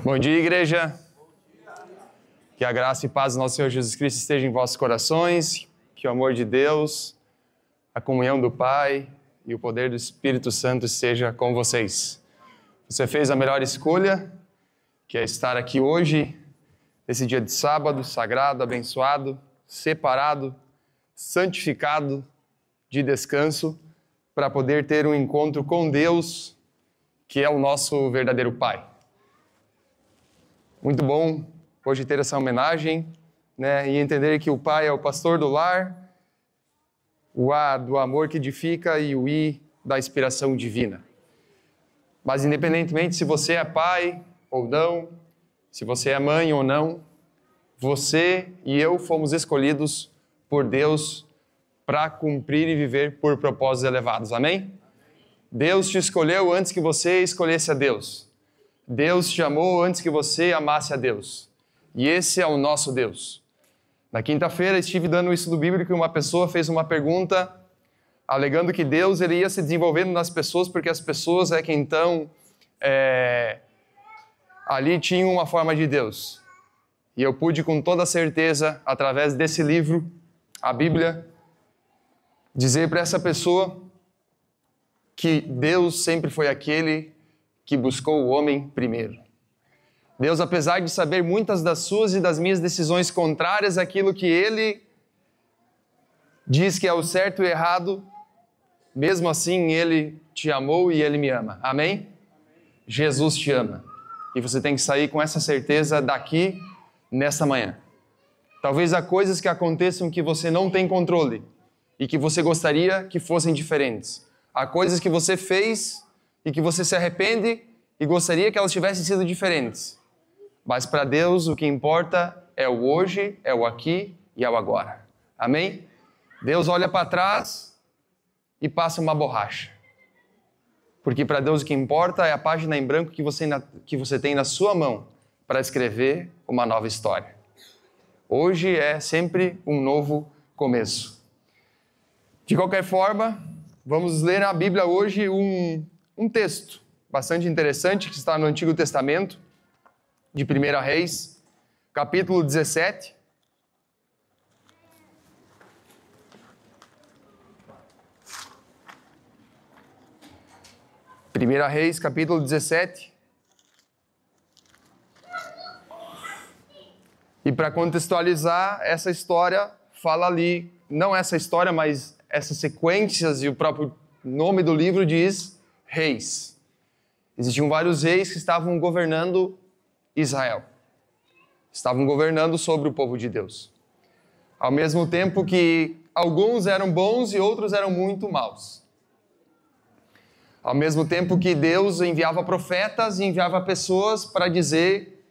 Bom dia, igreja. Que a graça e paz do nosso Senhor Jesus Cristo esteja em vossos corações, que o amor de Deus, a comunhão do Pai e o poder do Espírito Santo esteja com vocês. Você fez a melhor escolha, que é estar aqui hoje, nesse dia de sábado, sagrado, abençoado, separado, santificado, de descanso, para poder ter um encontro com Deus, que é o nosso verdadeiro Pai. Muito bom hoje ter essa homenagem, né, e entender que o Pai é o pastor do lar, o A do amor que edifica e o I da inspiração divina. Mas independentemente se você é pai ou não, se você é mãe ou não, você e eu fomos escolhidos por Deus para cumprir e viver por propósitos elevados. Amém? Deus te escolheu antes que você escolhesse a Deus. Deus te amou antes que você amasse a Deus. E esse é o nosso Deus. Na quinta-feira estive dando o estudo bíblico e uma pessoa fez uma pergunta alegando que Deus ele ia se desenvolvendo nas pessoas porque as pessoas é que então ali tinham uma forma de Deus. E eu pude com toda certeza, através desse livro, a Bíblia, dizer para essa pessoa que Deus sempre foi aquele que buscou o homem primeiro. Deus, apesar de saber muitas das suas e das minhas decisões contrárias àquilo que Ele diz que é o certo e errado, mesmo assim Ele te amou e Ele me ama. Amém? Jesus te ama. E você tem que sair com essa certeza daqui, nesta manhã. Talvez há coisas que aconteçam que você não tem controle e que você gostaria que fossem diferentes. Há coisas que você fez e que você se arrepende e gostaria que elas tivessem sido diferentes. Mas para Deus o que importa é o hoje, é o aqui e é o agora. Amém? Deus olha para trás e passa uma borracha. Porque para Deus o que importa é a página em branco que você tem na sua mão para escrever uma nova história. Hoje é sempre um novo começo. De qualquer forma, vamos ler na Bíblia hoje um texto bastante interessante que está no Antigo Testamento, de 1 Reis, capítulo 17. Primeira Reis, capítulo 17. E para contextualizar, essa história fala ali, não essa história, mas essas sequências e o próprio nome do livro diz reis. Existiam vários reis que estavam governando Israel. Estavam governando sobre o povo de Deus. Ao mesmo tempo que alguns eram bons e outros eram muito maus. Ao mesmo tempo que Deus enviava profetas e enviava pessoas para dizer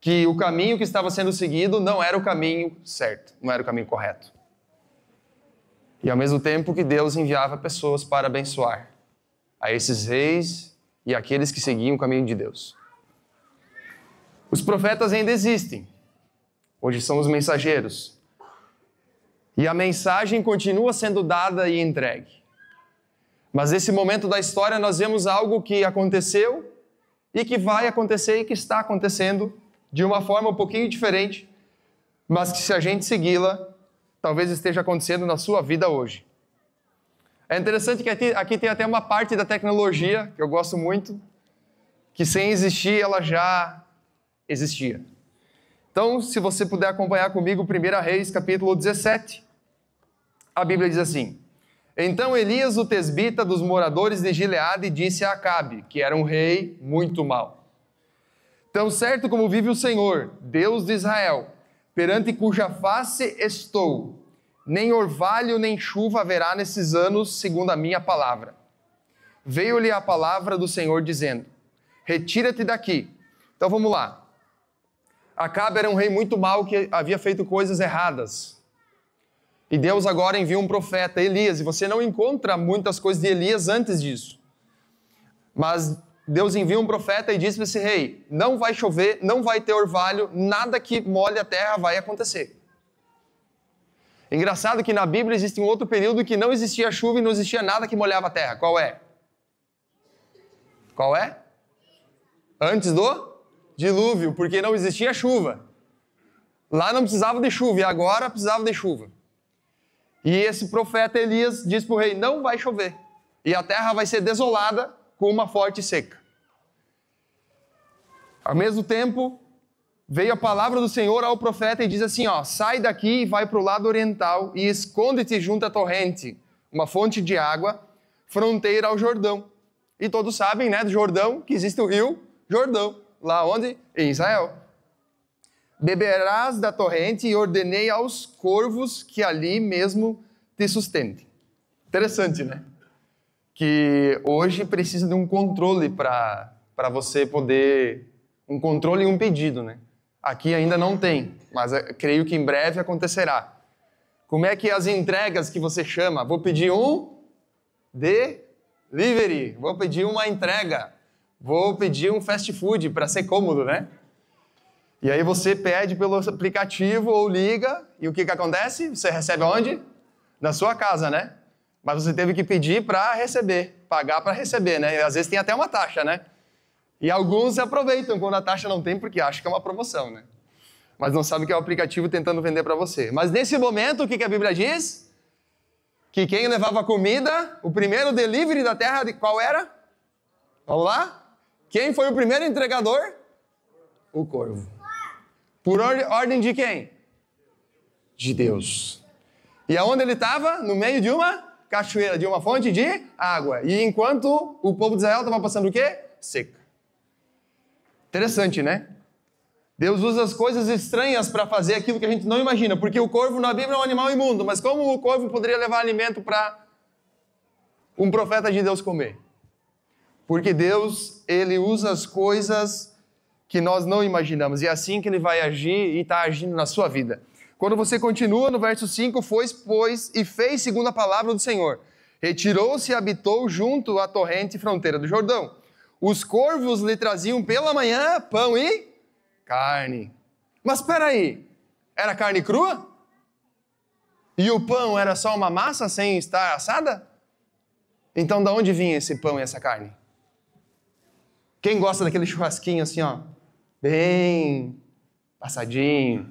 que o caminho que estava sendo seguido não era o caminho certo, não era o caminho correto. E ao mesmo tempo que Deus enviava pessoas para abençoar a esses reis e aqueles que seguiam o caminho de Deus. Os profetas ainda existem. Hoje são os mensageiros. E a mensagem continua sendo dada e entregue. Mas nesse momento da história nós vemos algo que aconteceu e que vai acontecer e que está acontecendo de uma forma um pouquinho diferente, mas que se a gente segui-la, talvez esteja acontecendo na sua vida hoje. É interessante que aqui tem até uma parte da tecnologia, que eu gosto muito, que sem existir ela já existia. Então, se você puder acompanhar comigo 1 Reis, capítulo 17, a Bíblia diz assim: Então Elias, o tesbita dos moradores de Gileade, disse a Acabe, que era um rei muito mau: Tão certo como vive o Senhor, Deus de Israel, perante cuja face estou, nem orvalho nem chuva haverá nesses anos, segundo a minha palavra. Veio-lhe a palavra do Senhor dizendo: Retira-te daqui. Então vamos lá. Acabe era um rei muito mau que havia feito coisas erradas. E Deus agora envia um profeta, Elias, e você não encontra muitas coisas de Elias antes disso. Mas Deus envia um profeta e diz para esse rei: não vai chover, não vai ter orvalho, nada que molhe a terra vai acontecer. Engraçado que na Bíblia existe um outro período que não existia chuva e não existia nada que molhava a terra. Qual é? Qual é? Antes do dilúvio, porque não existia chuva. Lá não precisava de chuva, e agora precisava de chuva. E esse profeta Elias diz para o rei, não vai chover. E a terra vai ser desolada com uma forte seca. Ao mesmo tempo, veio a palavra do Senhor ao profeta e diz assim, ó, sai daqui e vai para o lado oriental e esconde-te junto à torrente, uma fonte de água, fronteira ao Jordão. E todos sabem, né, do Jordão, que existe o rio Jordão. Lá onde? Em Israel. Beberás da torrente e ordenei aos corvos que ali mesmo te sustentem. Interessante, né? Que hoje precisa de um controle para você poder... Um controle e um pedido, né? Aqui ainda não tem, mas creio que em breve acontecerá. Como é que as entregas que você chama? Vou pedir um delivery, vou pedir uma entrega, vou pedir um fast food para ser cômodo, né? E aí você pede pelo aplicativo ou liga, e o que acontece? Você recebe aonde? Na sua casa, né? Mas você teve que pedir para receber, pagar para receber, né? E às vezes tem até uma taxa, né? E alguns se aproveitam quando a taxa não tem, porque acham que é uma promoção, né? Mas não sabem que é o aplicativo tentando vender para você. Mas nesse momento, o que a Bíblia diz? Que quem levava comida, o primeiro delivery da terra, qual era? Vamos lá? Quem foi o primeiro entregador? O corvo. Por ordem de quem? De Deus. E aonde ele estava? No meio de uma cachoeira, de uma fonte de água. E enquanto o povo de Israel estava passando o quê? Seca. Interessante, né? Deus usa as coisas estranhas para fazer aquilo que a gente não imagina. Porque o corvo na Bíblia é um animal imundo. Mas como o corvo poderia levar alimento para um profeta de Deus comer? Porque Deus, ele usa as coisas que nós não imaginamos. E é assim que ele vai agir e está agindo na sua vida. Quando você continua no verso 5, foi, pois, e fez segundo a palavra do Senhor. Retirou-se e habitou junto à torrente fronteira do Jordão. Os corvos lhe traziam pela manhã pão e carne. Mas espera aí, era carne crua? E o pão era só uma massa sem estar assada? Então de onde vinha esse pão e essa carne? Quem gosta daquele churrasquinho assim, ó, bem passadinho?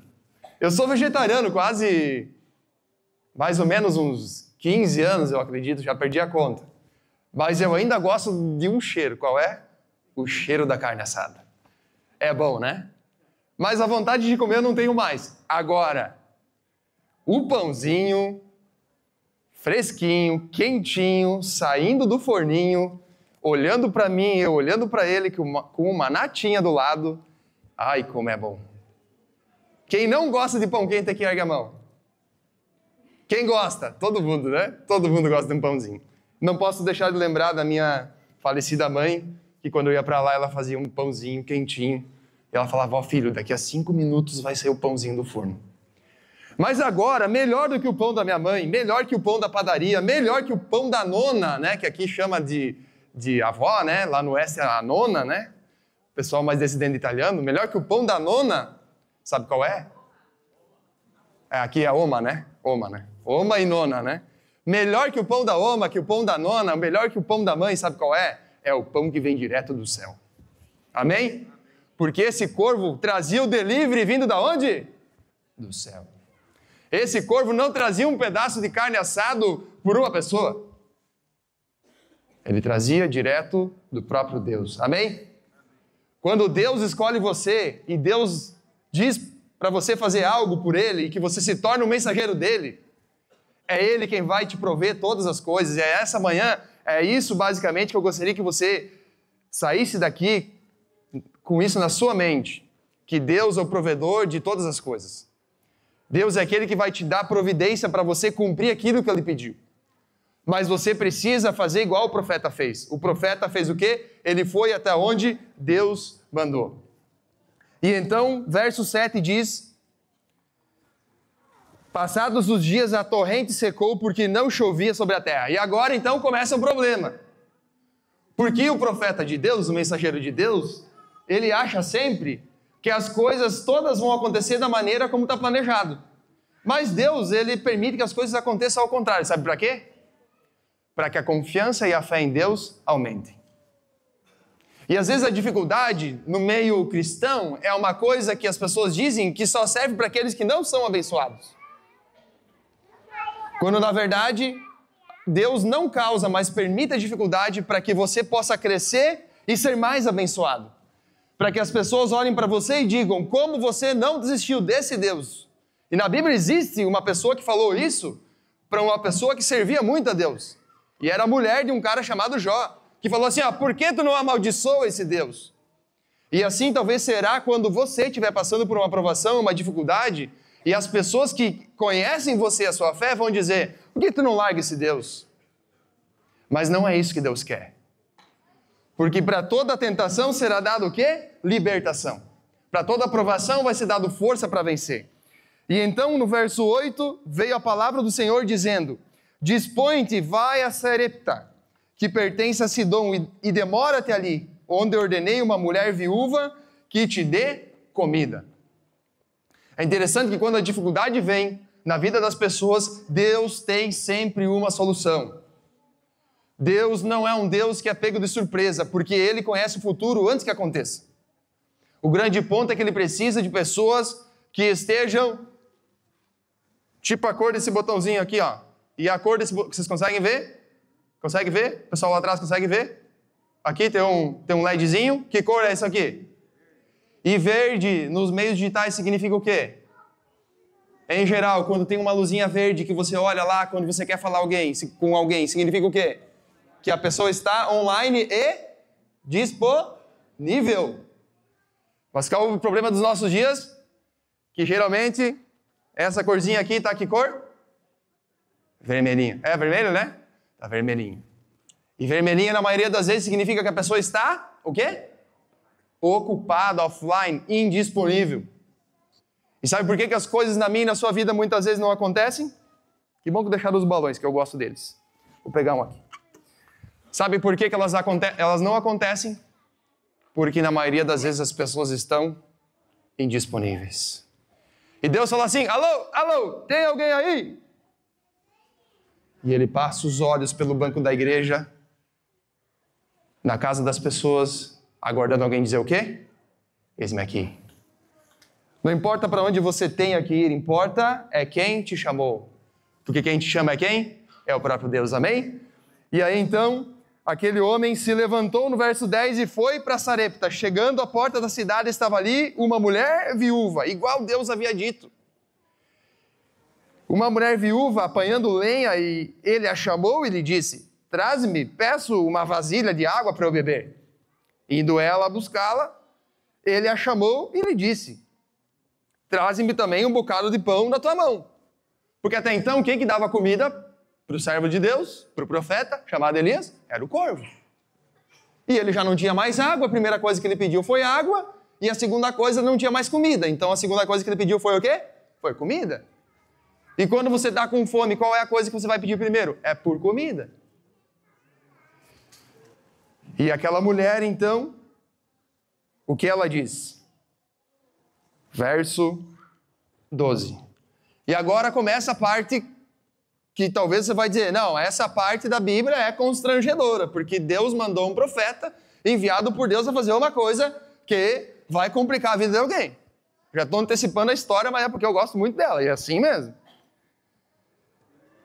Eu sou vegetariano quase, mais ou menos uns 15 anos, eu acredito, já perdi a conta. Mas eu ainda gosto de um cheiro. Qual é? O cheiro da carne assada. É bom, né? Mas a vontade de comer eu não tenho mais. Agora, o pãozinho, fresquinho, quentinho, saindo do forninho, olhando para mim, eu olhando para ele com uma natinha do lado. Ai, como é bom. Quem não gosta de pão quente aqui, ergue a mão. Quem gosta? Todo mundo, né? Todo mundo gosta de um pãozinho. Não posso deixar de lembrar da minha falecida mãe, que quando eu ia para lá, ela fazia um pãozinho quentinho. E ela falava, ó filho, daqui a 5 minutos vai sair o pãozinho do forno. Mas agora, melhor do que o pão da minha mãe, melhor que o pão da padaria, melhor que o pão da nona, né? Que aqui chama de avó, né? Lá no oeste é a nona, né? O pessoal mais descendente italiano. Melhor que o pão da nona, sabe qual é? Aqui é oma, né? Oma, né? Oma e nona, né? Melhor que o pão da oma, que o pão da nona, melhor que o pão da mãe, sabe qual é? É o pão que vem direto do céu. Amém? Porque esse corvo trazia o delivery vindo da onde? Do céu. Esse corvo não trazia um pedaço de carne assado por uma pessoa. Ele trazia direto do próprio Deus. Amém? Quando Deus escolhe você e Deus diz para você fazer algo por Ele e que você se torna um mensageiro dEle, é Ele quem vai te prover todas as coisas. E é essa manhã, é isso basicamente que eu gostaria que você saísse daqui com isso na sua mente. Que Deus é o provedor de todas as coisas. Deus é aquele que vai te dar providência para você cumprir aquilo que Ele pediu. Mas você precisa fazer igual o profeta fez. O profeta fez o quê? Ele foi até onde Deus mandou. E então, verso 7 diz: passados os dias a torrente secou porque não chovia sobre a terra. E agora então começa o problema. Porque o profeta de Deus, o mensageiro de Deus, ele acha sempre que as coisas todas vão acontecer da maneira como está planejado. Mas Deus, ele permite que as coisas aconteçam ao contrário. Sabe para quê? Para que a confiança e a fé em Deus aumentem. E às vezes a dificuldade no meio cristão é uma coisa que as pessoas dizem que só serve para aqueles que não são abençoados. Quando na verdade, Deus não causa, mas permite a dificuldade para que você possa crescer e ser mais abençoado. Para que as pessoas olhem para você e digam como você não desistiu desse Deus. E na Bíblia existe uma pessoa que falou isso para uma pessoa que servia muito a Deus. E era a mulher de um cara chamado Jó, que falou assim, por que tu não amaldiçoa esse Deus? E assim talvez será quando você estiver passando por uma provação, uma dificuldade, e as pessoas que conhecem você, a sua fé, vão dizer, por que tu não larga esse Deus? Mas não é isso que Deus quer. Porque para toda tentação será dado o quê? Libertação. Para toda provação vai ser dado força para vencer. E então, no verso 8, veio a palavra do Senhor dizendo, dispõe-te, vai a Sarepta, que pertence a Sidom, e demora-te ali, onde ordenei uma mulher viúva que te dê comida. É interessante que quando a dificuldade vem na vida das pessoas, Deus tem sempre uma solução. Deus não é um Deus que é pego de surpresa, porque Ele conhece o futuro antes que aconteça. O grande ponto é que Ele precisa de pessoas que estejam, tipo a cor desse botãozinho aqui, ó. E a cor desse botão, vocês conseguem ver? Consegue ver? O pessoal lá atrás consegue ver? Aqui tem um LEDzinho. Que cor é isso aqui? E verde nos meios digitais significa o quê? Em geral, quando tem uma luzinha verde que você olha lá, quando você quer falar com alguém, significa o quê? Que a pessoa está online e disponível. Mas qual é o problema dos nossos dias? Que geralmente, essa corzinha aqui está que cor? Vermelhinho. É vermelho, né? Está vermelhinho. E vermelhinho, na maioria das vezes, significa que a pessoa está, o quê? Ocupada, offline, indisponível. E sabe por que as coisas na minha e na sua vida muitas vezes não acontecem? Que bom que deixaram os balões, que eu gosto deles. Vou pegar um aqui. Sabe por que elas não acontecem? Porque na maioria das vezes as pessoas estão indisponíveis. E Deus fala assim, alô, tem alguém aí? E Ele passa os olhos pelo banco da igreja, na casa das pessoas, aguardando alguém dizer o quê? Eis-me aqui. Não importa para onde você tenha que ir, importa é quem te chamou. Porque quem te chama é quem? É o próprio Deus, amém? E aí então, aquele homem se levantou no verso 10 e foi para Sarepta. Chegando à porta da cidade estava ali uma mulher viúva, igual Deus havia dito. Uma mulher viúva apanhando lenha e ele a chamou e lhe disse, traze-me, peço uma vasilha de água para eu beber. Indo ela buscá-la, ele a chamou e lhe disse, traze-me também um bocado de pão na tua mão. Porque até então, quem que dava comida para o servo de Deus, para o profeta, chamado Elias? Era o corvo. E ele já não tinha mais água, a primeira coisa que ele pediu foi água, e a segunda coisa não tinha mais comida. Então a segunda coisa que ele pediu foi o quê? Foi comida. E quando você está com fome, qual é a coisa que você vai pedir primeiro? É por comida. E aquela mulher, então, o que ela diz? Verso 12. E agora começa a parte que talvez você vai dizer, não, essa parte da Bíblia é constrangedora, porque Deus mandou um profeta enviado por Deus a fazer uma coisa que vai complicar a vida de alguém. Já estou antecipando a história, mas é porque eu gosto muito dela, e é assim mesmo.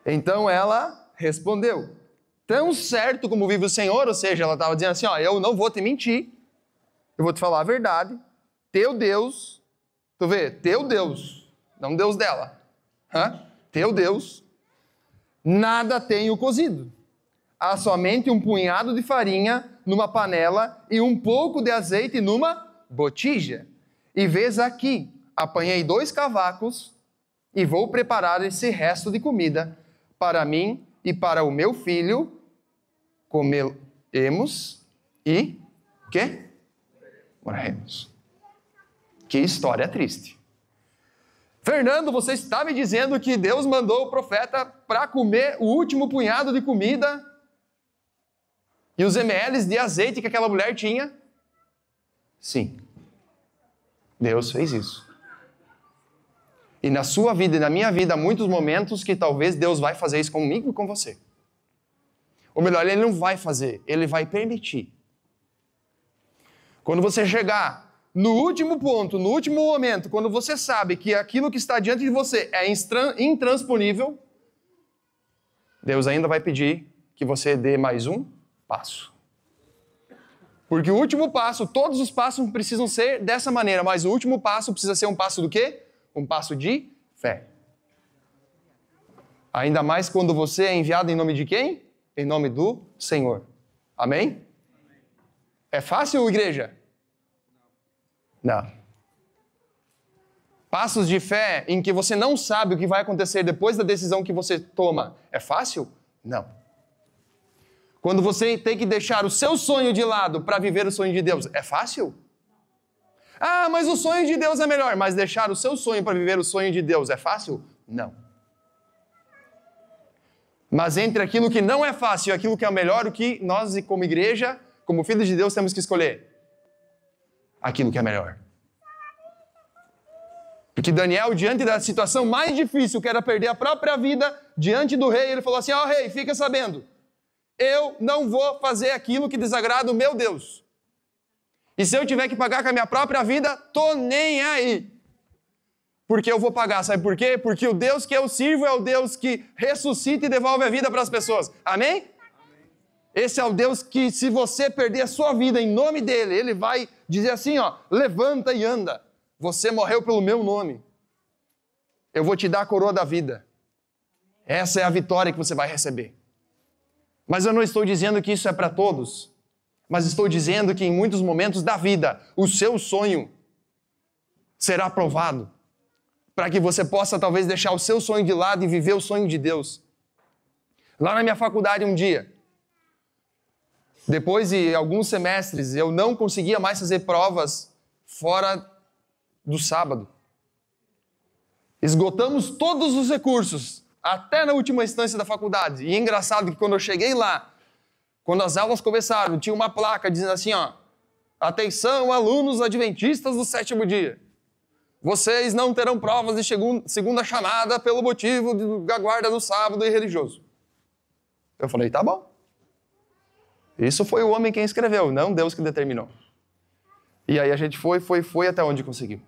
Então ela respondeu, tão certo como vive o Senhor, ou seja, ela estava dizendo assim, eu não vou te mentir, eu vou te falar a verdade, teu Deus, tu vê, teu Deus, não Deus dela, teu Deus, nada tenho cozido, há somente um punhado de farinha numa panela e um pouco de azeite numa botija. E vês aqui, apanhei 2 cavacos e vou preparar esse resto de comida para mim e para o meu filho, comemos e o quê? Morremos. Que história triste. Fernando, você está me dizendo que Deus mandou o profeta para comer o último punhado de comida e os ml de azeite que aquela mulher tinha? Sim. Deus fez isso. E na sua vida e na minha vida, há muitos momentos que talvez Deus vai fazer isso comigo e com você. Ou melhor, Ele não vai fazer, Ele vai permitir. Quando você chegar no último ponto, no último momento, quando você sabe que aquilo que está diante de você é intransponível, Deus ainda vai pedir que você dê mais um passo. Porque o último passo, todos os passos precisam ser dessa maneira, mas o último passo precisa ser um passo do quê? Um passo de fé. Ainda mais quando você é enviado em nome de quem? Em nome do Senhor. Amém? É fácil, igreja? Não. Passos de fé em que você não sabe o que vai acontecer depois da decisão que você toma, é fácil? Não. Quando você tem que deixar o seu sonho de lado para viver o sonho de Deus, é fácil? Ah, mas o sonho de Deus é melhor. Mas deixar o seu sonho para viver o sonho de Deus é fácil? Não. Mas entre aquilo que não é fácil e aquilo que é melhor, o que nós, como igreja, como filhos de Deus, temos que escolher? Aquilo que é melhor. Porque Daniel, diante da situação mais difícil, que era perder a própria vida, diante do rei, ele falou assim, ó rei, fica sabendo, eu não vou fazer aquilo que desagrada o meu Deus. E se eu tiver que pagar com a minha própria vida, tô nem aí. Porque eu vou pagar, sabe por quê? Porque o Deus que eu sirvo é o Deus que ressuscita e devolve a vida para as pessoas. Amém? Esse é o Deus que, se você perder a sua vida em nome dele, ele vai dizer assim, ó, levanta e anda. Você morreu pelo meu nome. Eu vou te dar a coroa da vida. Essa é a vitória que você vai receber. Mas eu não estou dizendo que isso é para todos. Mas estou dizendo que em muitos momentos da vida, o seu sonho será provado. Para que você possa talvez deixar o seu sonho de lado e viver o sonho de Deus. Lá na minha faculdade um dia, depois de alguns semestres, eu não conseguia mais fazer provas fora do sábado. Esgotamos todos os recursos, até na última instância da faculdade. E é engraçado que quando eu cheguei lá, quando as aulas começaram, tinha uma placa dizendo assim, ó, atenção, alunos adventistas do sétimo dia. Vocês não terão provas de segunda chamada pelo motivo da guarda do sábado e religioso. Eu falei, tá bom. Isso foi o homem quem escreveu, não Deus que determinou. E aí a gente foi até onde conseguiu.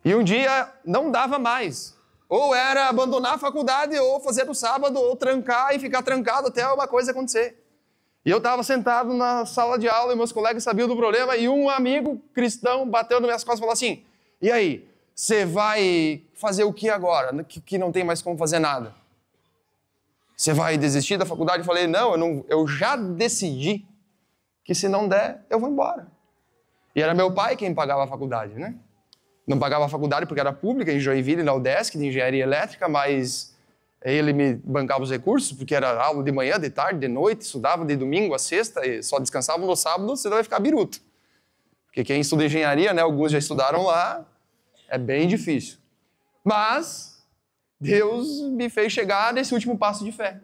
E um dia não dava mais. Ou era abandonar a faculdade, ou fazer no sábado, ou trancar e ficar trancado até uma coisa acontecer. E eu estava sentado na sala de aula e meus colegas sabiam do problema e um amigo cristão bateu nas minhas costas e falou assim, e aí, você vai fazer o que agora? Que não tem mais como fazer nada. Você vai desistir da faculdade? Eu falei, não, eu já decidi que se não der, eu vou embora. E era meu pai quem pagava a faculdade, né? Não pagava a faculdade porque era pública, em Joinville, na UDESC, de engenharia elétrica, mas ele me bancava os recursos, porque era aula de manhã, de tarde, de noite, estudava de domingo a sexta, e só descansava no sábado, senão ia ficar biruto. Porque quem estuda engenharia, né, alguns já estudaram lá, é bem difícil. Mas Deus me fez chegar nesse último passo de fé.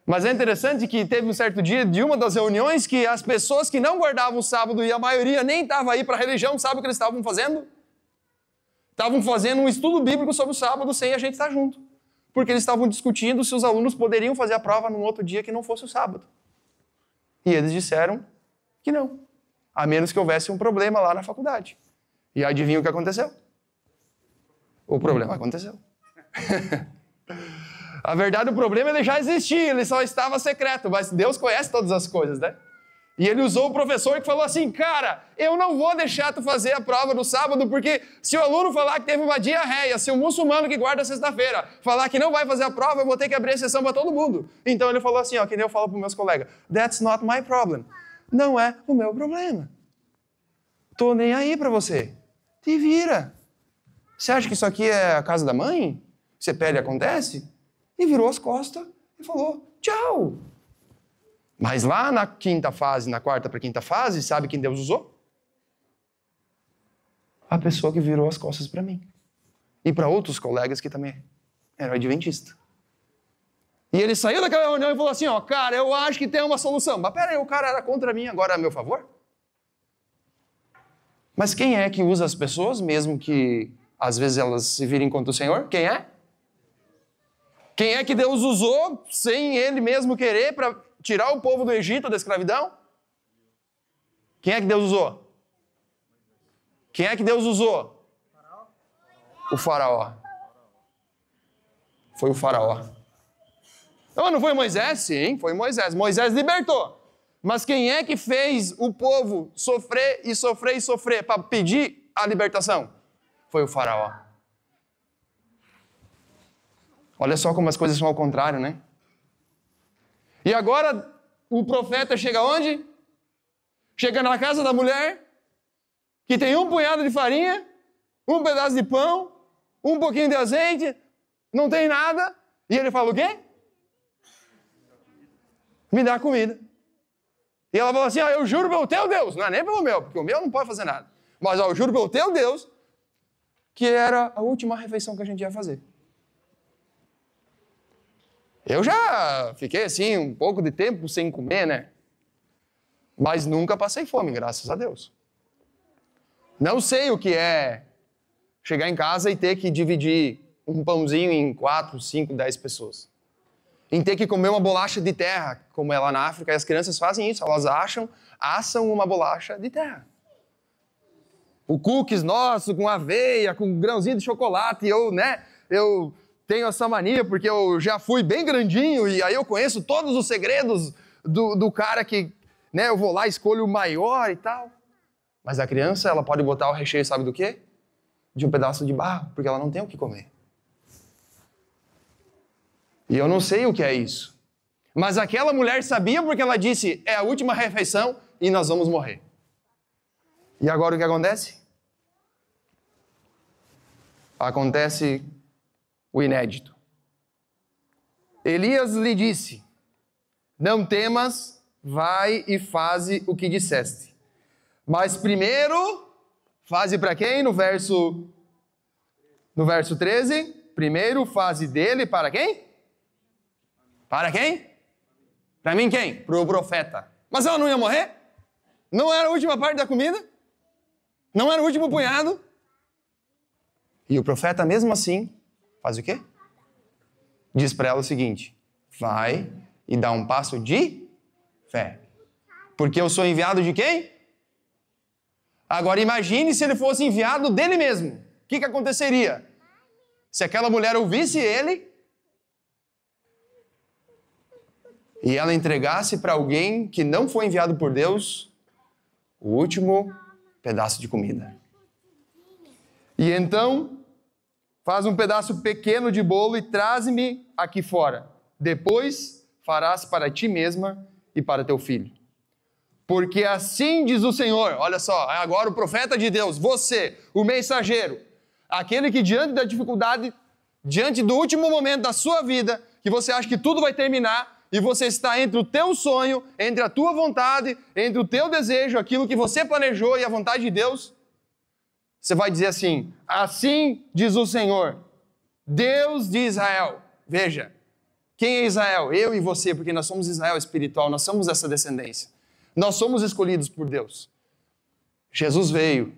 Mas é interessante que teve um certo dia de uma das reuniões que as pessoas que não guardavam o sábado, e a maioria nem estava aí para a religião, sabe o que eles estavam fazendo? Estavam fazendo um estudo bíblico sobre o sábado sem a gente estar junto. Porque eles estavam discutindo se os alunos poderiam fazer a prova num outro dia que não fosse o sábado. E eles disseram que não. A menos que houvesse um problema lá na faculdade. E adivinha o que aconteceu? O problema aconteceu. A verdade, o problema ele já existia, ele só estava secreto, mas Deus conhece todas as coisas, né? E ele usou o professor que falou assim, cara, eu não vou deixar tu fazer a prova no sábado, porque se o aluno falar que teve uma diarreia, se o muçulmano que guarda sexta-feira falar que não vai fazer a prova, eu vou ter que abrir exceção para todo mundo. Então ele falou assim, ó, que nem eu falo para os meus colegas, that's not my problem. Não é o meu problema. Tô nem aí para você. Te vira. Você acha que isso aqui é a casa da mãe? Você pede e acontece? E virou as costas e falou, tchau. Mas lá na quinta fase, na quarta para quinta fase, sabe quem Deus usou? A pessoa que virou as costas para mim. E para outros colegas que também eram adventistas. E ele saiu daquela reunião e falou assim, ó, cara, eu acho que tem uma solução. Mas peraí, o cara era contra mim, agora é a meu favor? Mas quem é que usa as pessoas, mesmo que às vezes elas se virem contra o Senhor? Quem é? Quem é que Deus usou sem ele mesmo querer para tirar o povo do Egito da escravidão? Quem é que Deus usou? Quem é que Deus usou? O faraó. Foi o faraó. Não foi Moisés? Sim, foi Moisés. Moisés libertou. Mas quem é que fez o povo sofrer e sofrer e sofrer para pedir a libertação? Foi o faraó. Olha só como as coisas são ao contrário, né? E agora o profeta chega onde? Chega na casa da mulher que tem um punhado de farinha, um pedaço de pão, um pouquinho de azeite, não tem nada. E ele fala o quê? Me dá comida. E ela falou assim, eu juro pelo teu Deus, não é nem pelo meu, porque o meu não pode fazer nada. Mas eu juro pelo teu Deus que era a última refeição que a gente ia fazer. Eu já fiquei assim um pouco de tempo sem comer, né? Mas nunca passei fome, graças a Deus. Não sei o que é chegar em casa e ter que dividir um pãozinho em 4, 5, 10 pessoas. Em ter que comer uma bolacha de terra, como é lá na África, e as crianças fazem isso, elas assam uma bolacha de terra. O cookies nosso, com aveia, com grãozinho de chocolate, eu tenho essa mania, porque eu já fui bem grandinho, e aí eu conheço todos os segredos do cara que, né, eu vou lá, escolho o maior e tal. Mas a criança, ela pode botar o recheio, sabe do quê? De um pedaço de barro, porque ela não tem o que comer. E eu não sei o que é isso. Mas aquela mulher sabia porque ela disse, é a última refeição e nós vamos morrer. E agora o que acontece? Acontece o inédito. Elias lhe disse, não temas, vai e faze o que disseste. Mas primeiro, faze para quem? No verso 13, primeiro faze dele para quem? Para quem? Para mim quem? Para o profeta. Mas ela não ia morrer? Não era a última parte da comida? Não era o último punhado? E o profeta mesmo assim, faz o quê? Diz para ela o seguinte, vai e dá um passo de fé. Porque eu sou enviado de quem? Agora imagine se ele fosse enviado dele mesmo. O que aconteceria? Se aquela mulher ouvisse ele e ela entregasse para alguém que não foi enviado por Deus o último pedaço de comida. E então, faz um pedaço pequeno de bolo e traze-me aqui fora. Depois farás para ti mesma e para teu filho. Porque assim diz o Senhor, olha só, agora o profeta de Deus, você, o mensageiro, aquele que diante da dificuldade, diante do último momento da sua vida, que você acha que tudo vai terminar, e você está entre o teu sonho, entre a tua vontade, entre o teu desejo, aquilo que você planejou e a vontade de Deus, você vai dizer assim, assim diz o Senhor, Deus de Israel. Veja, quem é Israel? Eu e você, porque nós somos Israel espiritual, nós somos essa descendência. Nós somos escolhidos por Deus. Jesus veio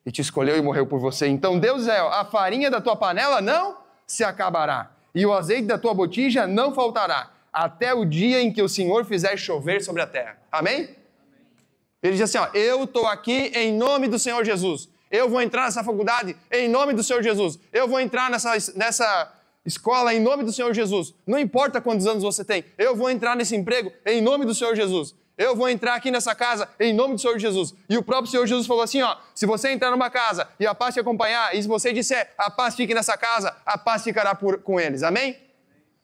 e te escolheu e morreu por você. Então Deus é, a farinha da tua panela não se acabará, e o azeite da tua botija não faltará, até o dia em que o Senhor fizer chover sobre a terra. Amém? Ele diz assim, eu estou aqui em nome do Senhor Jesus. Eu vou entrar nessa faculdade em nome do Senhor Jesus. Eu vou entrar nessa escola em nome do Senhor Jesus. Não importa quantos anos você tem. Eu vou entrar nesse emprego em nome do Senhor Jesus. Eu vou entrar aqui nessa casa em nome do Senhor Jesus. E o próprio Senhor Jesus falou assim, se você entrar numa casa e a paz te acompanhar, e se você disser, a paz fique nessa casa, a paz ficará com eles. Amém?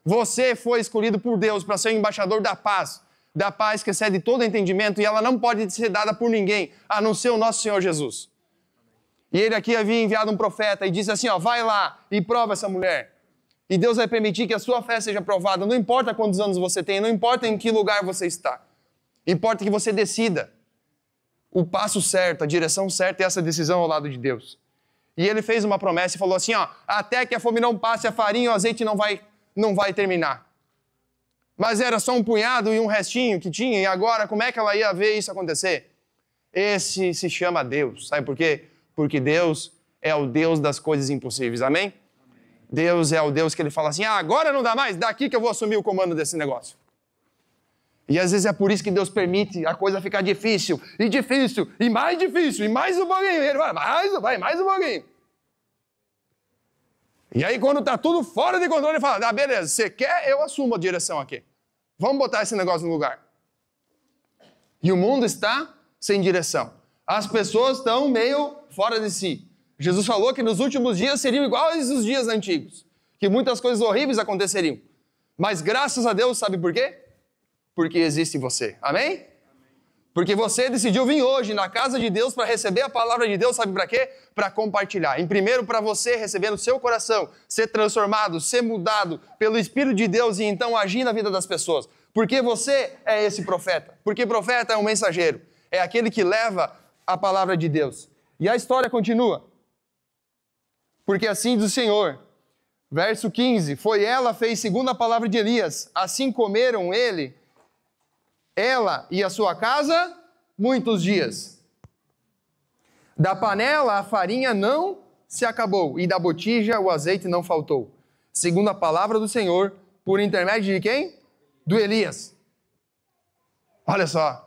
Você foi escolhido por Deus para ser o embaixador da paz que excede todo entendimento, e ela não pode ser dada por ninguém, a não ser o nosso Senhor Jesus. E ele aqui havia enviado um profeta e disse assim, vai lá e prova essa mulher. E Deus vai permitir que a sua fé seja provada, não importa quantos anos você tem, não importa em que lugar você está. Importa que você decida o passo certo, a direção certa e essa decisão ao lado de Deus. E ele fez uma promessa e falou assim, até que a fome não passe, a farinha e o azeite não vai terminar. Mas era só um punhado e um restinho que tinha, e agora como é que ela ia ver isso acontecer? Esse se chama Deus, sabe por quê? Porque Deus é o Deus das coisas impossíveis, amém? Deus é o Deus que ele fala assim, agora não dá mais, daqui que eu vou assumir o comando desse negócio. E às vezes é por isso que Deus permite a coisa ficar difícil, e mais difícil, e mais um pouquinho. Ele vai, mais um pouquinho. E aí quando está tudo fora de controle, ele fala, beleza, você quer, eu assumo a direção aqui. Vamos botar esse negócio no lugar. E o mundo está sem direção. As pessoas estão meio fora de si. Jesus falou que nos últimos dias seriam iguais aos dias antigos. Que muitas coisas horríveis aconteceriam. Mas graças a Deus, sabe por quê? Porque existe você. Amém? Porque você decidiu vir hoje na casa de Deus para receber a palavra de Deus, sabe para quê? Para compartilhar. Em primeiro, para você receber no seu coração, ser transformado, ser mudado pelo Espírito de Deus e então agir na vida das pessoas. Porque você é esse profeta. Porque profeta é um mensageiro. É aquele que leva a palavra de Deus. E a história continua. Porque assim diz o Senhor. Verso 15. Foi ela fez segundo a palavra de Elias. Assim comeram ela e a sua casa, muitos dias. Da panela a farinha não se acabou, e da botija o azeite não faltou. Segundo a palavra do Senhor, por intermédio de quem? Do Elias. Olha só.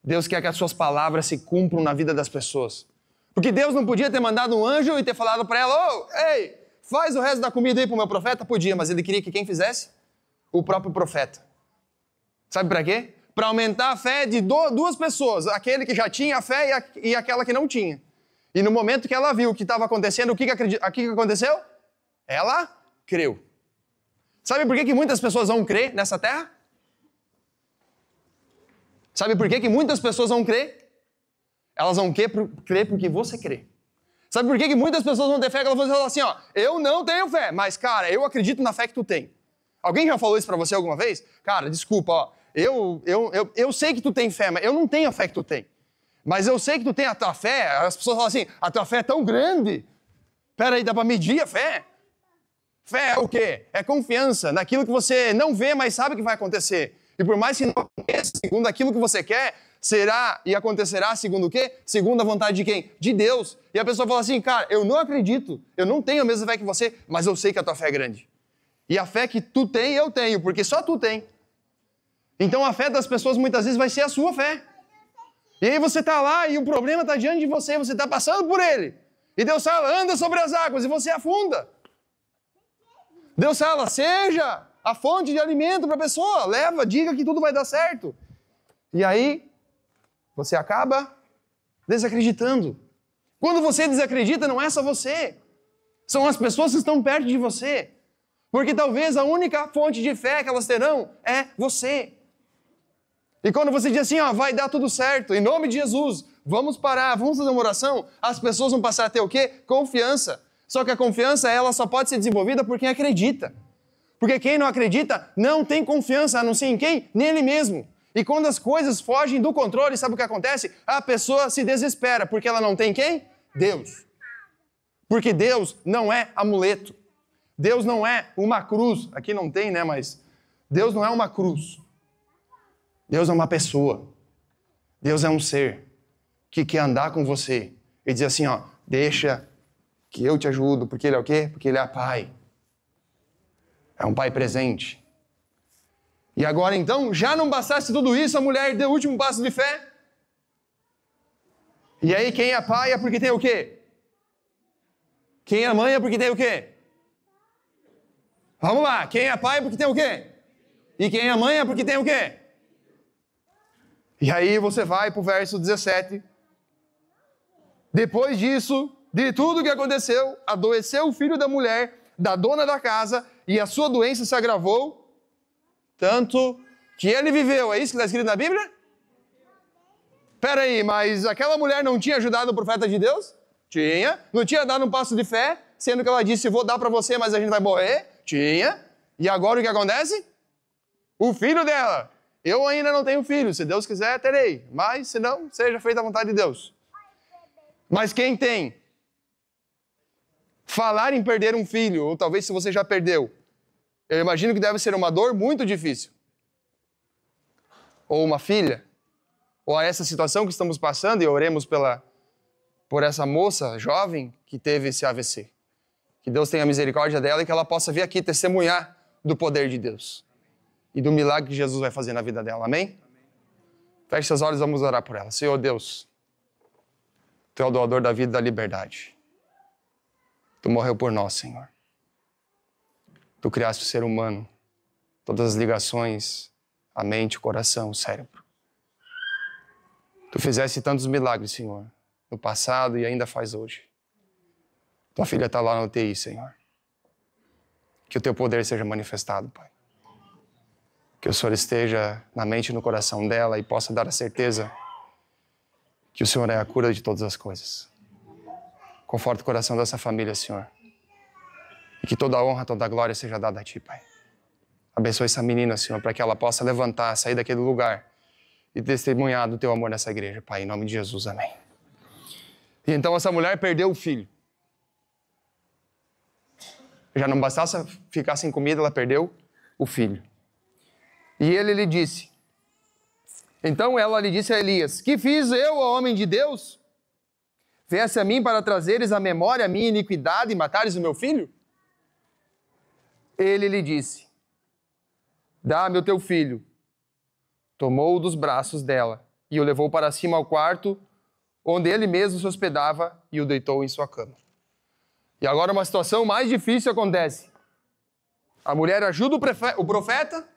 Deus quer que as suas palavras se cumpram na vida das pessoas. Porque Deus não podia ter mandado um anjo e ter falado para ela, ei, faz o resto da comida aí para o meu profeta? Podia, mas ele queria que quem fizesse? O próprio profeta. Sabe para quê? Para aumentar a fé de duas pessoas. Aquele que já tinha a fé e aquela que não tinha. E no momento que ela viu o que estava acontecendo, o que aconteceu? Ela creu. Sabe por que muitas pessoas vão crer nessa terra? Sabe por que muitas pessoas vão crer? Elas vão crer porque você crê. Sabe por que muitas pessoas vão ter fé? Elas vão falar assim, eu não tenho fé, mas cara, eu acredito na fé que tu tem. Alguém já falou isso pra você alguma vez? Cara, desculpa, eu sei que tu tem fé, mas eu não tenho a fé que tu tem. Mas eu sei que tu tem a tua fé. As pessoas falam assim, a tua fé é tão grande. Peraí, dá pra medir a fé? Fé é o quê? É confiança naquilo que você não vê, mas sabe que vai acontecer. E por mais que não aconteça, segundo aquilo que você quer, será e acontecerá segundo o quê? Segundo a vontade de quem? De Deus. E a pessoa fala assim, cara, eu não acredito, eu não tenho a mesma fé que você, mas eu sei que a tua fé é grande. E a fé que tu tem, eu tenho, porque só tu tem. Então a fé das pessoas muitas vezes vai ser a sua fé. E aí você está lá e o problema está diante de você, você está passando por ele. E Deus fala, anda sobre as águas e você afunda. Deus fala, seja a fonte de alimento para a pessoa, leva, diga que tudo vai dar certo. E aí você acaba desacreditando. Quando você desacredita, não é só você. São as pessoas que estão perto de você. Porque talvez a única fonte de fé que elas terão é você. E quando você diz assim, vai dar tudo certo, em nome de Jesus, vamos parar, vamos fazer uma oração, as pessoas vão passar a ter o quê? Confiança. Só que a confiança, ela só pode ser desenvolvida por quem acredita. Porque quem não acredita não tem confiança, a não ser em quem? Nele mesmo. E quando as coisas fogem do controle, sabe o que acontece? A pessoa se desespera, porque ela não tem quem? Deus. Porque Deus não é amuleto. Deus não é uma cruz. Aqui não tem, né? Mas Deus não é uma cruz. Deus é uma pessoa. Deus é um ser que quer andar com você e dizer assim, deixa que eu te ajudo. Porque Ele é o quê? Porque Ele é Pai. É um Pai presente. E agora então, já não bastasse tudo isso, a mulher deu o último passo de fé. E aí quem é pai é porque tem o quê? Quem é mãe é porque tem o quê? Vamos lá, quem é pai é porque tem o quê? E quem é mãe é porque tem o quê? E aí você vai para o verso 17. Depois disso, de tudo que aconteceu, adoeceu o filho da mulher, da dona da casa, e a sua doença se agravou, tanto que ele viveu. É isso que está escrito na Bíblia? Espera aí, mas aquela mulher não tinha ajudado o profeta de Deus? Tinha. Não tinha dado um passo de fé, sendo que ela disse, vou dar para você, mas a gente vai morrer? Tinha. E agora o que acontece? O filho dela. Eu ainda não tenho filho, se Deus quiser, terei. Mas, se não, seja feita a vontade de Deus. Mas quem tem? Falar em perder um filho, ou talvez se você já perdeu, eu imagino que deve ser uma dor muito difícil. Ou uma filha, ou essa situação que estamos passando, e oremos por essa moça jovem que teve esse AVC. Que Deus tenha misericórdia dela e que ela possa vir aqui testemunhar do poder de Deus. e do milagre que Jesus vai fazer na vida dela. Amém? Feche seus olhos, vamos orar por ela. Senhor Deus, Tu é o doador da vida e da liberdade. Tu morreu por nós, Senhor. Tu criaste o ser humano, todas as ligações, a mente, o coração, o cérebro. Tu fizeste tantos milagres, Senhor, no passado e ainda faz hoje. Tua filha está lá na UTI, Senhor. Que o Teu poder seja manifestado, Pai. Que o Senhor esteja na mente e no coração dela e possa dar a certeza que o Senhor é a cura de todas as coisas. Conforta o coração dessa família, Senhor. E que toda a honra, toda a glória seja dada a Ti, Pai. Abençoe essa menina, Senhor, para que ela possa levantar, sair daquele lugar e testemunhar do Teu amor nessa igreja, Pai. Em nome de Jesus, amém. E então essa mulher perdeu o filho. Já não bastasse ficar sem comida, ela perdeu o filho. E ele lhe disse... Então ela lhe disse a Elias: que fiz eu, ó homem de Deus? Viesse a mim para trazeres à memória a minha iniquidade e matares o meu filho? Ele lhe disse: dá-me o teu filho. Tomou-o dos braços dela e o levou para cima ao quarto, onde ele mesmo se hospedava, e o deitou em sua cama. E agora uma situação mais difícil acontece. A mulher ajuda o profeta.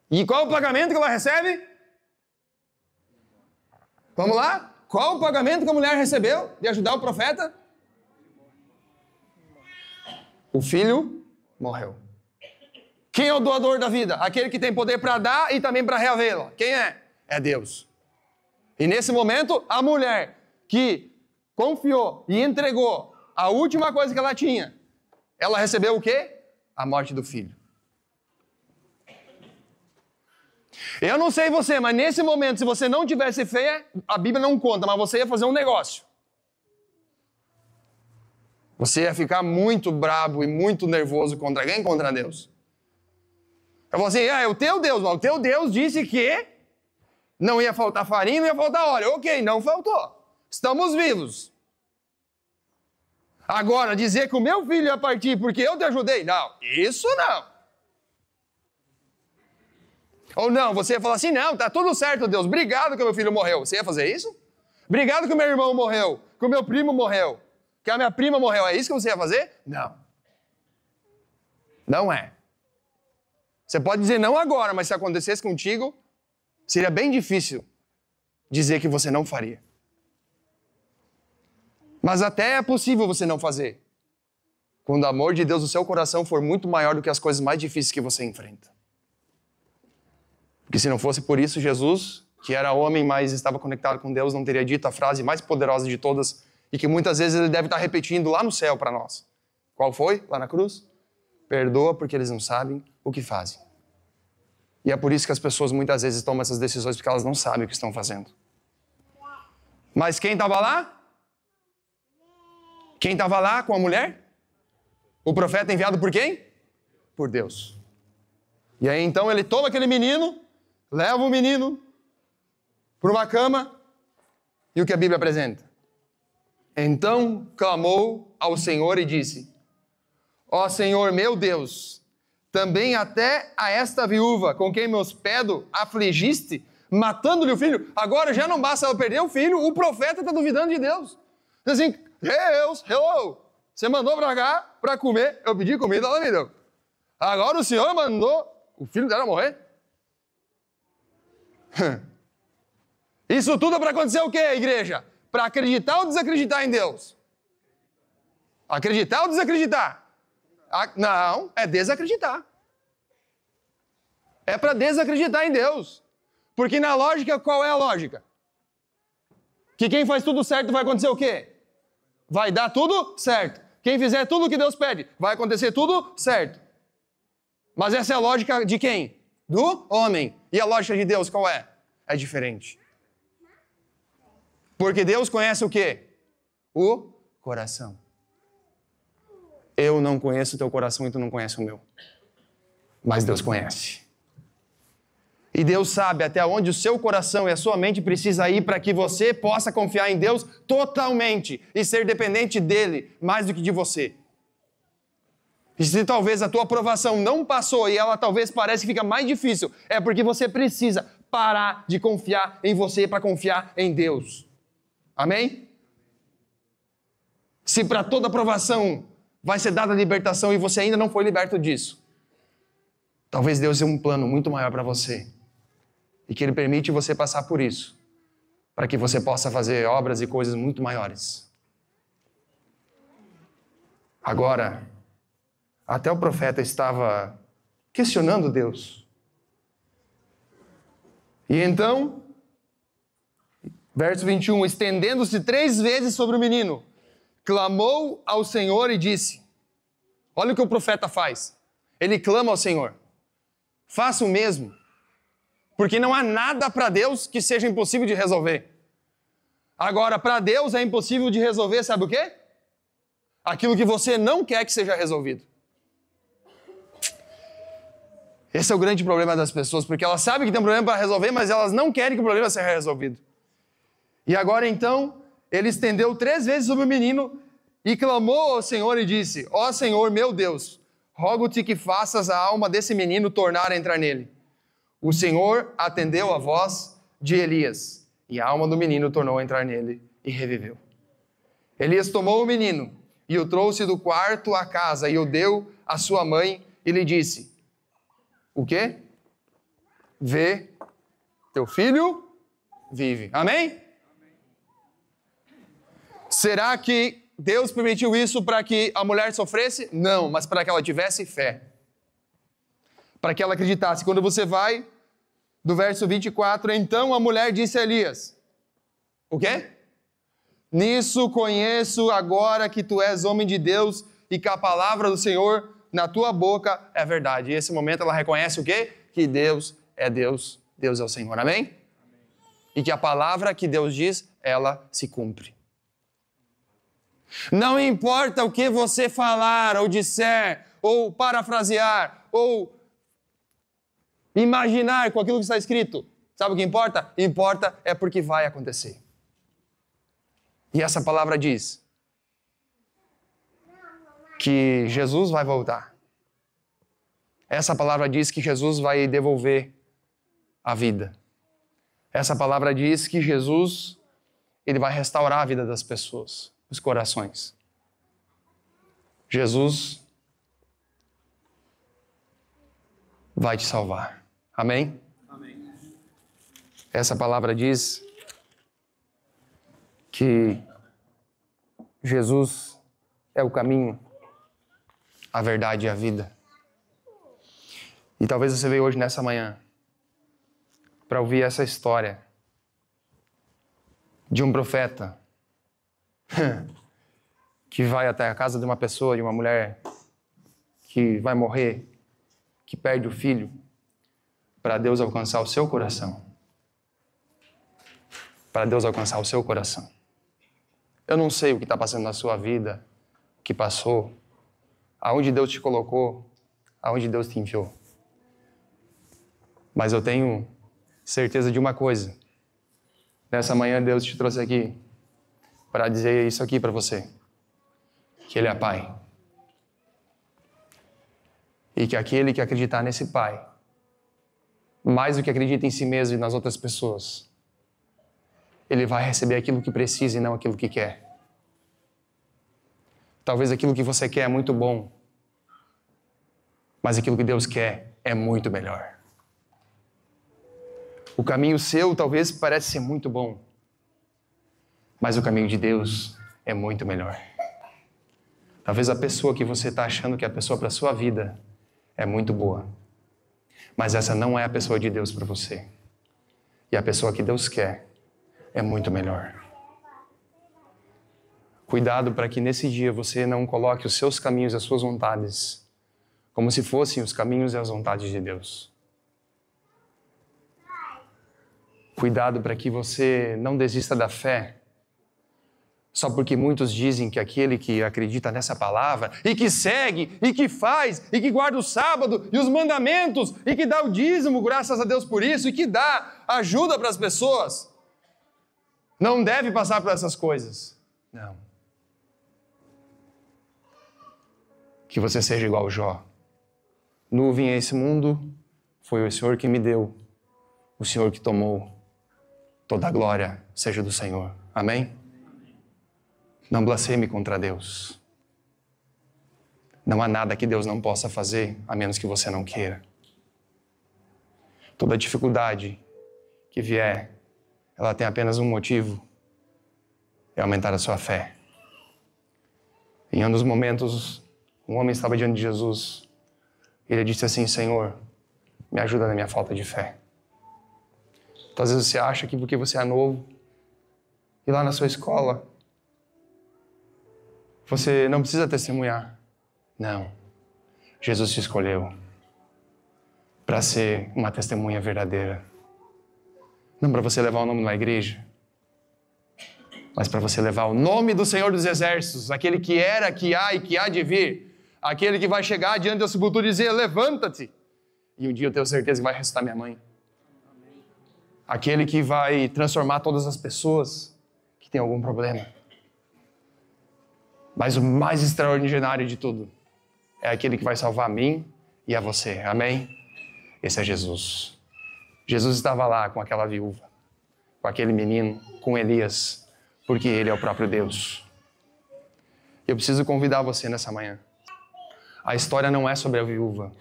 E qual o pagamento que ela recebe? Vamos lá? Qual o pagamento que a mulher recebeu de ajudar o profeta? O filho morreu. Quem é o doador da vida? Aquele que tem poder para dar e também para reavê-la. Quem é? É Deus. E nesse momento, a mulher que confiou e entregou a última coisa que ela tinha, ela recebeu o quê? A morte do filho. Eu não sei você, mas nesse momento, se você não tivesse fé, a Bíblia não conta, mas você ia fazer um negócio. Você ia ficar muito brabo e muito nervoso contra quem? Contra Deus. Eu vou assim, é o teu Deus, mas o teu Deus disse que não ia faltar farinha, não ia faltar óleo. Ok, não faltou. Estamos vivos. Agora, dizer que o meu filho ia partir porque eu te ajudei, não, isso não. Ou não, você ia falar assim, não, tá tudo certo, Deus, obrigado que o meu filho morreu. Você ia fazer isso? Obrigado que o meu irmão morreu, que o meu primo morreu, que a minha prima morreu. É isso que você ia fazer? Não. Não é. Você pode dizer não agora, mas se acontecesse contigo, seria bem difícil dizer que você não faria. Mas até é possível você não fazer, quando o amor de Deus no seu coração for muito maior do que as coisas mais difíceis que você enfrenta. Porque se não fosse por isso, Jesus, que era homem, mas estava conectado com Deus, não teria dito a frase mais poderosa de todas e que muitas vezes ele deve estar repetindo lá no céu para nós. Qual foi? Lá na cruz? Perdoa porque eles não sabem o que fazem. E é por isso que as pessoas muitas vezes tomam essas decisões, porque elas não sabem o que estão fazendo. Mas quem estava lá? Quem estava lá com a mulher? O profeta enviado por quem? Por Deus. E aí então ele toma aquele menino, leva o menino para uma cama, e o que a Bíblia apresenta? Então clamou ao Senhor e disse: ó Senhor meu Deus, também até a esta viúva com quem me hospedo afligiste, matando-lhe o filho. Agora já não basta ela perder o filho, o profeta está duvidando de Deus. Diz assim, Deus, hello, você mandou para cá para comer, eu pedi comida, ela me deu. Agora o Senhor mandou o filho dela morrer? Isso tudo é para acontecer o quê, igreja? Para acreditar ou desacreditar em Deus? Acreditar ou desacreditar? Não, é desacreditar. É para desacreditar em Deus. Porque na lógica, qual é a lógica? Que quem faz tudo certo vai acontecer o quê? Vai dar tudo certo. Quem fizer tudo o que Deus pede, vai acontecer tudo certo. Mas essa é a lógica de quem? Do homem. E a lógica de Deus qual é? É diferente. Porque Deus conhece o quê? O coração. Eu não conheço o teu coração e tu não conheces o meu. Mas Deus conhece. E Deus sabe até onde o seu coração e a sua mente precisa ir para que você possa confiar em Deus totalmente e ser dependente dele mais do que de você. E se talvez a tua aprovação não passou e ela talvez parece que fica mais difícil, é porque você precisa parar de confiar em você para confiar em Deus. Amém? Se para toda aprovação vai ser dada a libertação e você ainda não foi liberto disso, talvez Deus tenha um plano muito maior para você e que Ele permite você passar por isso, para que você possa fazer obras e coisas muito maiores. Agora, até o profeta estava questionando Deus. E então, verso 21, estendendo-se 3 vezes sobre o menino, clamou ao Senhor e disse, olha o que o profeta faz, ele clama ao Senhor, faça o mesmo, porque não há nada para Deus que seja impossível de resolver. Agora, para Deus é impossível de resolver, sabe o quê? Aquilo que você não quer que seja resolvido. Esse é o grande problema das pessoas, porque elas sabem que tem um problema para resolver, mas elas não querem que o problema seja resolvido. E agora então, ele estendeu 3 vezes sobre o menino e clamou ao Senhor e disse, ó Senhor meu Deus, rogo-te que faças a alma desse menino tornar a entrar nele. O Senhor atendeu a voz de Elias, e a alma do menino tornou a entrar nele e reviveu. Elias tomou o menino e o trouxe do quarto à casa e o deu à sua mãe e lhe disse, o quê? Vê, teu filho vive. Amém? Será que Deus permitiu isso para que a mulher sofresse? Não, mas para que ela tivesse fé. Para que ela acreditasse. Quando você vai do verso 24, então a mulher disse a Elias, o quê? Nisso conheço agora que tu és homem de Deus e que a palavra do Senhor na tua boca é verdade. E nesse momento ela reconhece o quê? Que Deus é Deus, Deus é o Senhor. Amém? Amém? E que a palavra que Deus diz, ela se cumpre. Não importa o que você falar, ou disser, ou parafrasear, ou imaginar com aquilo que está escrito. Sabe o que importa? Importa é porque vai acontecer. E essa palavra diz que Jesus vai voltar. Essa palavra diz que Jesus vai devolver a vida. Essa palavra diz que Jesus, ele vai restaurar a vida das pessoas, os corações. Jesus vai te salvar. Amém? Amém. Essa palavra diz que Jesus é o caminho, a verdade e a vida. E talvez você veio hoje nessa manhã para ouvir essa história de um profeta que vai até a casa de uma pessoa, de uma mulher que vai morrer, que perde o filho, para Deus alcançar o seu coração. Para Deus alcançar o seu coração. Eu não sei o que está passando na sua vida, o que passou, aonde Deus te colocou, aonde Deus te enviou. Mas eu tenho certeza de uma coisa. Nessa manhã Deus te trouxe aqui para dizer isso aqui para você. Que Ele é Pai. E que aquele que acreditar nesse Pai, mais do que acredita em si mesmo e nas outras pessoas, ele vai receber aquilo que precisa e não aquilo que quer. Talvez aquilo que você quer é muito bom, mas aquilo que Deus quer é muito melhor. O caminho seu talvez parece ser muito bom, mas o caminho de Deus é muito melhor. Talvez a pessoa que você está achando que é a pessoa para a sua vida é muito boa, mas essa não é a pessoa de Deus para você. E a pessoa que Deus quer é muito melhor. Cuidado para que nesse dia você não coloque os seus caminhos e as suas vontades como se fossem os caminhos e as vontades de Deus. Cuidado para que você não desista da fé só porque muitos dizem que aquele que acredita nessa palavra e que segue, e que faz, e que guarda o sábado e os mandamentos, e que dá o dízimo, graças a Deus por isso, e que dá ajuda para as pessoas, não deve passar por essas coisas. Não. Que você seja igual Jó. Nuvem a esse mundo, foi o Senhor que me deu, o Senhor que tomou. Toda a glória seja do Senhor. Amém? Não blasfeme contra Deus. Não há nada que Deus não possa fazer, a menos que você não queira. Toda dificuldade que vier, ela tem apenas um motivo: é aumentar a sua fé. Em um dos momentos, um homem estava diante de Jesus. Ele disse assim: Senhor, me ajuda na minha falta de fé. Então, às vezes você acha que porque você é novo, e lá na sua escola, você não precisa testemunhar. Não. Jesus te escolheu para ser uma testemunha verdadeira. Não para você levar o nome da igreja, mas para você levar o nome do Senhor dos Exércitos, aquele que era, que há e que há de vir, aquele que vai chegar diante da sepultura e dizer: levanta-te. E um dia eu tenho certeza que vai ressuscitar minha mãe. Aquele que vai transformar todas as pessoas que têm algum problema. Mas o mais extraordinário de tudo é aquele que vai salvar a mim e a você. Amém? Esse é Jesus. Jesus estava lá com aquela viúva, com aquele menino, com Elias, porque ele é o próprio Deus. Eu preciso convidar você nessa manhã. A história não é sobre a viúva,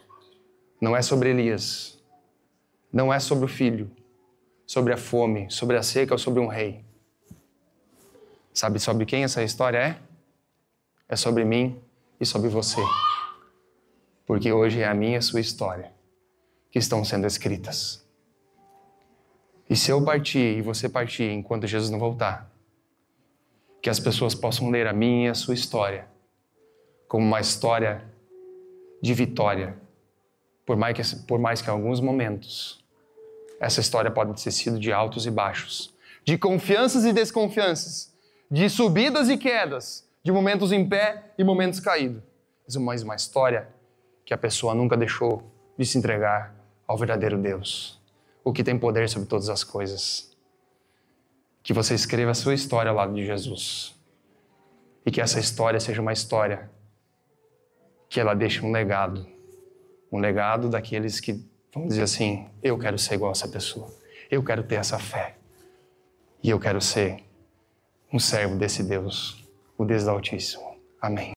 não é sobre Elias, não é sobre o filho, sobre a fome, sobre a seca ou sobre um rei. Sabe sobre quem essa história é? É sobre mim e sobre você. Porque hoje é a minha e a sua história que estão sendo escritas. E se eu partir e você partir enquanto Jesus não voltar, que as pessoas possam ler a minha e a sua história como uma história de vitória, por mais que em alguns momentos essa história pode ter sido de altos e baixos, de confianças e desconfianças, de subidas e quedas, de momentos em pé e momentos caídos. Mas uma história que a pessoa nunca deixou de se entregar ao verdadeiro Deus, o que tem poder sobre todas as coisas. Que você escreva a sua história ao lado de Jesus. E que essa história seja uma história que ela deixe um legado daqueles que vão dizer assim: eu quero ser igual a essa pessoa, eu quero ter essa fé, e eu quero ser um servo desse Deus, o Deus do Altíssimo. Amém.